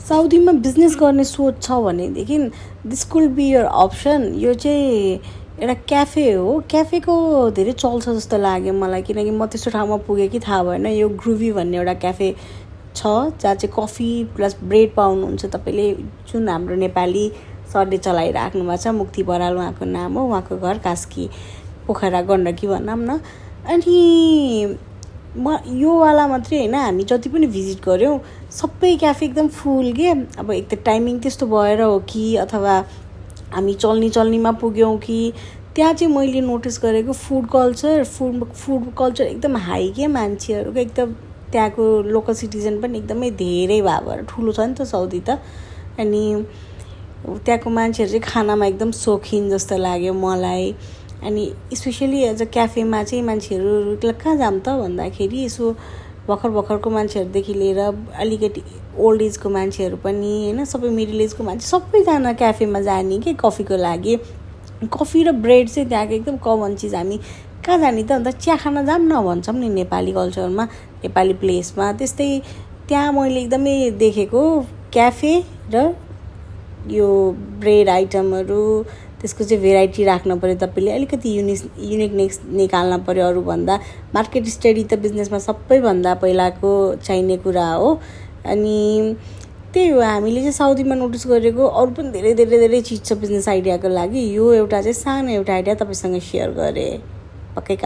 साउदीमा business गर्ने सोच छ भनेदेखि this could be your option. यो चाहिँ एउटा क्याफे हो, क्याफेको धेरै चल्छ जस्तो लाग्यो मलाई, किनकि म त्यस्तो ठाउँमा पुगेँ कि थाहा भएन। यो ग्रुभी भन्ने एउटा क्याफे छ जहाँ चाहिँ कफी प्लस ब्रेड पाउनुहुन्छ तपाईँले, जुन हाम्रो नेपाली सरले चलाइराख्नु भएको छ। मुक्ति बराल उहाँको नाम हो, उहाँको घर कास्की पोखरा गण्डकी भनौँ न। अनि यो वाला मात्रै होइन, हामी जति पनि भिजिट गऱ्यौँ सबै क्याफे एकदम फुल के। अब एक त टाइमिङ त्यस्तो भएर हो कि अथवा हामी चल्नीमा पुग्यौँ कि, त्यहाँ चाहिँ मैले नोटिस गरेको फुड कल्चर एकदम हाई के मान्छेहरूको। एकदम त्यहाँको लोकल सिटिजन पनि एकदमै धेरै भएर ठुलो छ नि त साउदी त। अनि त्यहाँको मान्छेहरू चाहिँ खानामा एकदम सोखिन जस्तो लाग्यो मलाई। अनि स्पेसली एज अ क्याफेमा चाहिँ मान्छेहरू कहाँ जाऊँ त भन्दाखेरि यसो भर्खरको मान्छेहरूदेखि लिएर अलिकति ओल्ड एजको मान्छेहरू पनि होइन, सबै मिडल एजको मान्छे सबैजना क्याफेमा जाने कि कफीको लागि। कफी र ब्रेड चाहिँ त्यहाँको एकदम कमन चिज। हामी कहाँ जाने त अन्त चिया खान जाऊँ न भन्छौँ नि नेपाली कल्चरमा, नेपाली प्लेसमा। त्यस्तै त्यहाँ मैले एकदमै देखेको क्याफे र यो ब्रेड आइटमहरू, त्यसको चाहिँ भेराइटी राख्नु पऱ्यो तपाईँले, अलिकति युनिकनेस निकाल्न पऱ्यो अरूभन्दा। मार्केट स्टडी त बिजनेसमा सबैभन्दा पहिलाको चाहिने कुरा हो। अनि त्यही हो, हामीले चाहिँ साउदीमा नोटिस गरेको अरू पनि धेरै चिज छ बिजनेस आइडियाको लागि। यो एउटा चाहिँ सानो एउटा आइडिया तपाईँसँग सेयर गरेँ, पक्कै काम